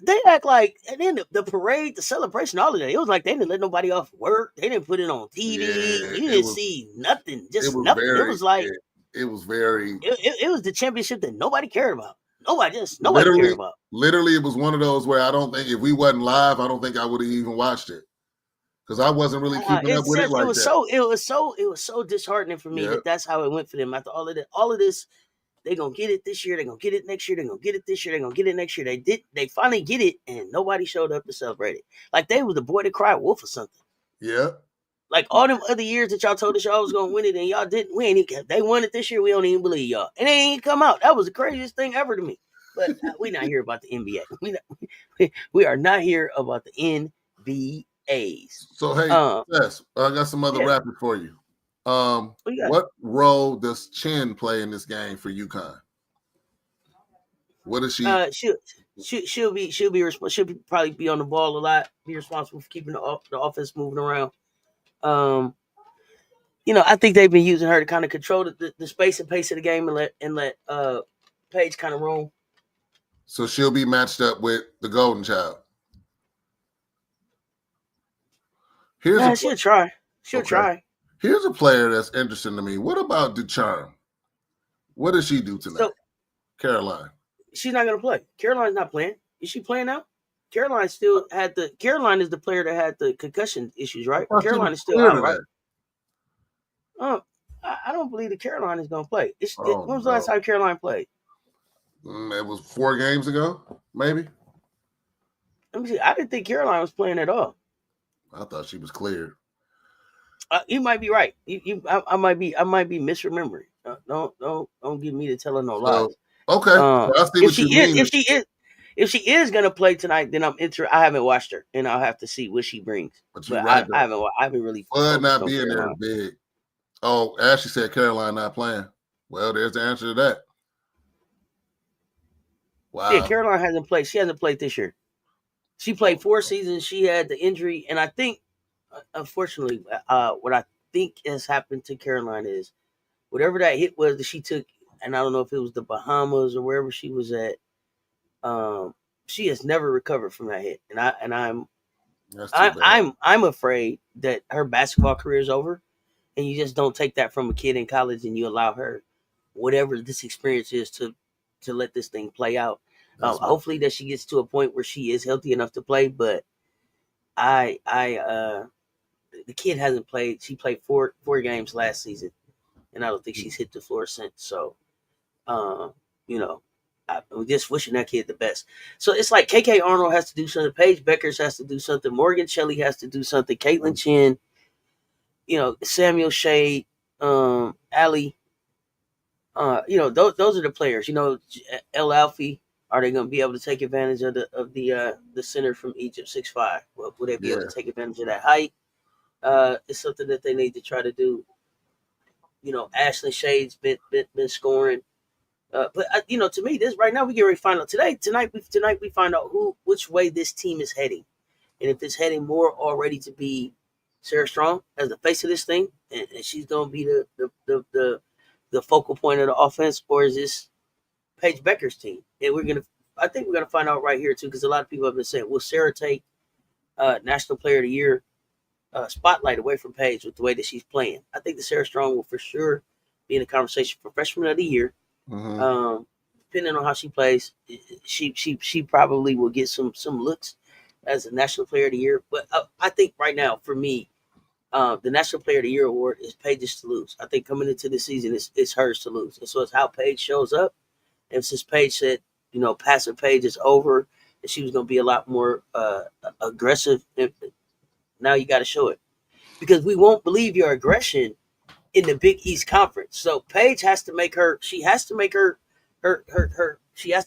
they act like, and then the parade, the celebration, all of that. It was like they didn't let nobody off work. They didn't put it on TV. Yeah, You didn't see nothing, it just was nothing. very. It was like It was very. it was the championship that nobody cared about. Nobody cared about. Literally, it was one of those where I don't think if we wasn't live, I don't think I would have even watched it because I wasn't really keeping up with it like that. It was so disheartening for me that that's how it went for them. After all of this, they're gonna get it this year. They're gonna get it next year. They're gonna get it this year. They're gonna get it next year. They finally get it, and nobody showed up to celebrate it. Like they was the boy that cried wolf or something. Yeah, Like all them other years that y'all told us y'all was gonna win it and y'all didn't win. They won it this year. We don't even believe y'all, and they ain't come out. That was the craziest thing ever to me. But we not here about the NBA. We are not here about the NBAs. So hey, yes, I got some other Yeah. rapid for you. What What role does Chin play in this game for UConn? What is she? She'll probably be on the ball a lot. Be responsible for keeping the offense moving around. I think they've been using her to kind of control the space and pace of the game and let Paige kind of roam. So she'll be matched up with the Golden Child. She'll try. She'll try. Here's a player that's interesting to me. What about Ducharme? What does she do tonight? So, Caroline. She's not going to play. Caroline's not playing. Is she playing now? Caroline is the player that had the concussion issues, right? Caroline is still out, right? I don't believe that Caroline is going to play. When was the last time Caroline played? It was 4 games ago, maybe. Let me see. I didn't think Caroline was playing at all. I thought she was cleared. You might be right. I might be misremembering. Don't give me to tell her no lies. Okay. I see what you mean. If she is gonna play tonight, then I'm interested. I haven't watched her, and I'll have to see what she brings. But I haven't really. Bud not being there big. Oh, Ashley said Caroline not playing. Well, there's the answer to that. Wow. Yeah, Caroline hasn't played. She hasn't played this year. She played 4 seasons. She had the injury, and I think, unfortunately, what I think has happened to Caroline is whatever that hit was that she took, and I don't know if it was the Bahamas or wherever she was at. She has never recovered from that hit, and I'm afraid that her basketball career is over, and you just don't take that from a kid in college, and you allow her whatever this experience is to let this thing play out. Hopefully that she gets to a point where she is healthy enough to play, but the kid hasn't played. She played four games last season, and I don't think she's hit the floor since. So, I'm just wishing that kid the best. So it's like KK Arnold has to do something. Paige Beckers has to do something. Morgan Shelley has to do something. Caitlin Chin, Samuel Shade, Allie. Those are the players. El Alfie. Are they going to be able to take advantage of the center from Egypt, 6'5"? Will they be able to take advantage of that height? It's something that they need to try to do. Ashley Shade's been scoring, but to me, this right now we get ready to find out tonight we find out which way this team is heading, and if it's heading more already to be Sarah Strong as the face of this thing, and she's going to be the focal point of the offense, or is this Paige Becker's team? And I think we're gonna find out right here too, because a lot of people have been saying, will Sarah take National Player of the Year spotlight away from Paige with the way that she's playing? I think that Sarah Strong will for sure be in the conversation for Freshman of the Year. Mm-hmm. Depending on how she plays, she probably will get some looks as a National Player of the Year. But I think right now, for me, the National Player of the Year award is Paige's to lose. I think coming into the season, it's hers to lose. And so it's how Paige shows up. And since Paige said, passive Paige is over, and she was going to be a lot more aggressive, now you got to show it. Because we won't believe your aggression in the Big East Conference. So Paige has to make she has to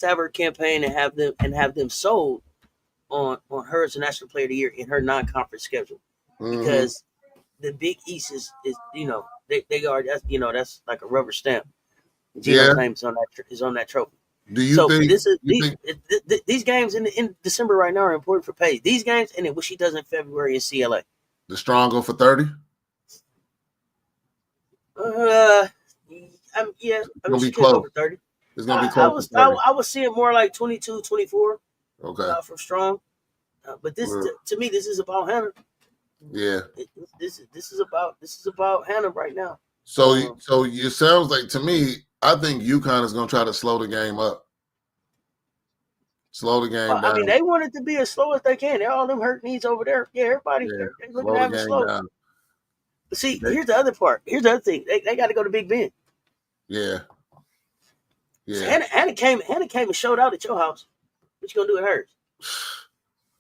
have her campaign and have them sold on her as a National Player of the Year in her non-conference schedule. Mm-hmm. Because the Big East is they are, that's like a rubber stamp. Gino's name is on that trophy. Do you think these games in December right now are important for Paige? These games, and then what she does in February in CLA. The Strong go for 30? It's gonna be close. Over 30. It's gonna be close. I was seeing more like 22, 24. Okay. From Strong, but this to me, this is about Hannah. Yeah. This is about Hannah right now. So it sounds like to me, I think Yukon is going to try to slow the game up. Slow the game down. I mean, they want it to be as slow as they can. All them hurt knees over there. Yeah, everybody looking at it slow. Down. But see, here's the other part. Here's the other thing. They got to go to Big Ben. Yeah. Yeah. So Hannah came and showed out at your house. What you going to do at hers?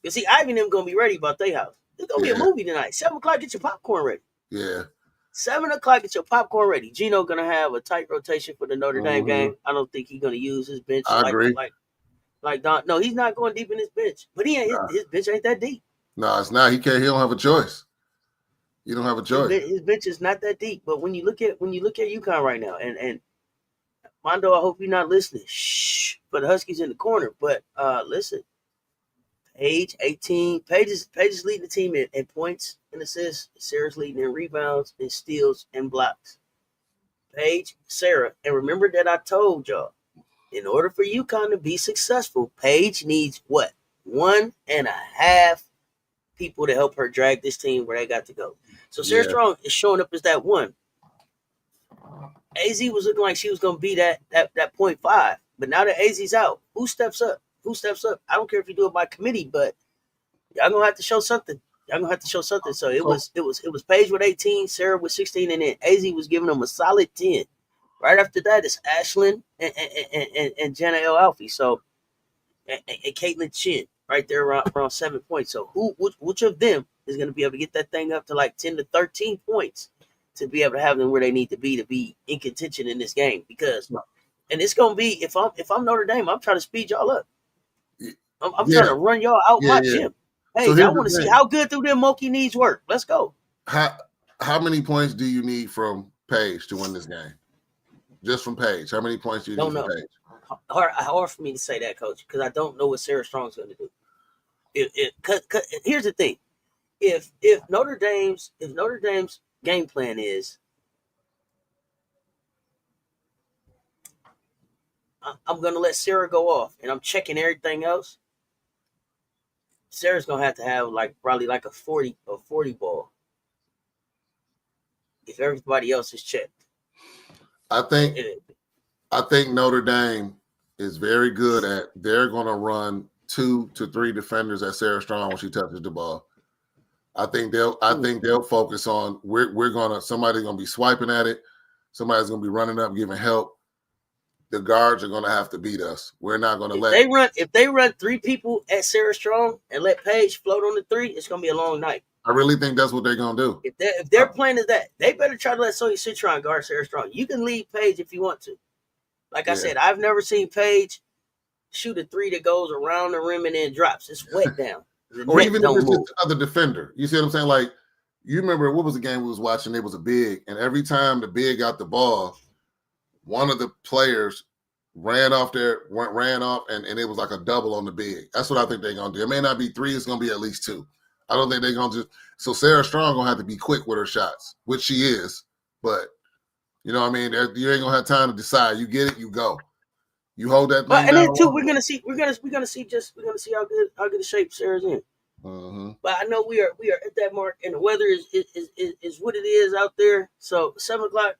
You see, Ivy and them going to be ready about their house. It's going to be a movie tonight. 7 o'clock, get your popcorn ready. Yeah. 7 o'clock, get your popcorn ready. Gino gonna have a tight rotation for the Notre Dame game. I don't think he's gonna use his bench I agree. like Don. No, he's not going deep in his bench. But he ain't his bench ain't that deep. No, it's not. He can't. He don't have a choice. You don't have a choice. His bench is not that deep. But when you look at Yukon right now, and Mondo, I hope you're not listening. Shh, for the Huskies in the corner. But listen, Paige 18. Paige is leading the team in points and assists. Sarah's leading in rebounds and steals and blocks. Paige, Sarah, and remember that I told y'all, in order for UConn to be successful, Paige needs what? 1.5 people to help her drag this team where they got to go. So Sarah Strong is showing up as that one. AZ was looking like she was going to be that 0.5, but now that AZ's out, who steps up? I don't care if you do it by committee, but y'all gonna have to show something. So it was Paige with 18, Sarah with 16, and then AZ was giving them a solid 10. Right after that, it's Ashlyn and Jenna L. Alfie. So and Caitlin Chin right there around 7 points. So which of them is going to be able to get that thing up to like 10 to 13 points to be able to have them where they need to be in contention in this game? Because and it's going to be if I'm Notre Dame, I'm trying to speed y'all up. I'm trying to run y'all out my gym. Hey, so I want to see how good do them monkey knees work. Let's go. How many points do you need from Paige to win this game? Just from Paige. How many points do you need from Paige? Hard for me to say that, Coach, because I don't know what Sarah Strong's going to do. Here's the thing: if Notre Dame's game plan is, I'm going to let Sarah go off, and I'm checking everything else, Sarah's going to have probably like a 40 ball if everybody else is checked. I think Notre Dame is very good at. They're going to run 2 to 3 defenders at Sarah Strong when she touches the ball. I think they'll focus on somebody's going to be swiping at it. Somebody's going to be running up, giving help. The guards are going to have to beat us. We're not going to if they run 3 people at Sarah Strong and let Paige float on the 3, it's going to be a long night. I really think that's what they're going to do. If their plan is that, they better try to let Sonya Citron guard Sarah Strong. You can leave Paige if you want to. Like I said, I've never seen Paige shoot a 3 that goes around the rim and then drops. It's wet down. Or even if it's just another defender. You see what I'm saying? Like, you remember what was the game we was watching? It was a big, and every time the big got the ball, one of the players ran off, and it was like a double on the big. That's what I think they're going to do. It may not be 3. It's going to be at least 2. I don't think they're going to just – so Sarah Strong going to have to be quick with her shots, which she is. But, you know what I mean? You ain't going to have time to decide. You get it, you go. You hold that thing down. And then, too, we're going to see how good a shape Sarah's in. Mm-hmm. But I know we are at that mark, and the weather is what it is out there. So 7 o'clock,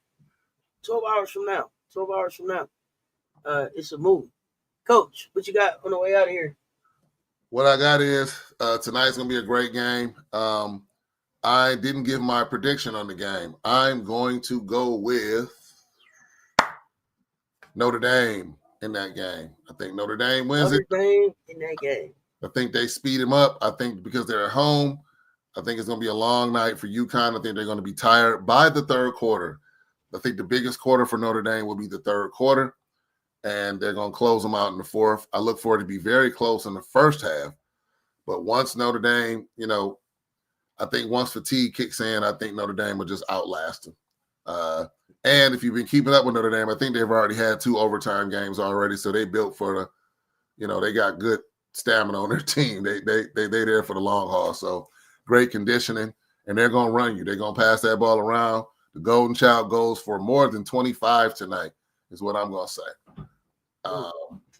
12 hours from now, it's a movie. Coach, what you got on the way out of here? What I got is tonight's going to be a great game. I didn't give my prediction on the game. I'm going to go with Notre Dame in that game. I think Notre Dame wins Notre Dame in that game. I think they speed him up. I think because they're at home, I think it's going to be a long night for UConn. I think they're going to be tired by the third quarter. I think the biggest quarter for Notre Dame will be the third quarter, and they're going to close them out in the fourth. I look for it to be very close in the first half. But once Notre Dame, I think once fatigue kicks in, I think Notre Dame will just outlast them. And if you've been keeping up with Notre Dame, I think they've already had 2 overtime games already, so they built for they got good stamina on their team. They there for the long haul. So great conditioning, and they're going to run you. They're going to pass that ball around. The Golden Child goes for more than 25 tonight is what I'm going to say.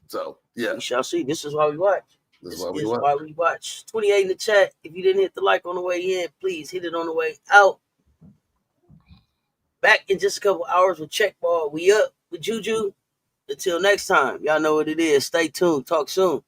So, yeah. We shall see. This is why we watch. This is why we watch. 28 in the chat. If you didn't hit the like on the way in, please hit it on the way out. Back in just a couple hours with Check Ball. We up with Juju. Until next time, y'all know what it is. Stay tuned. Talk soon.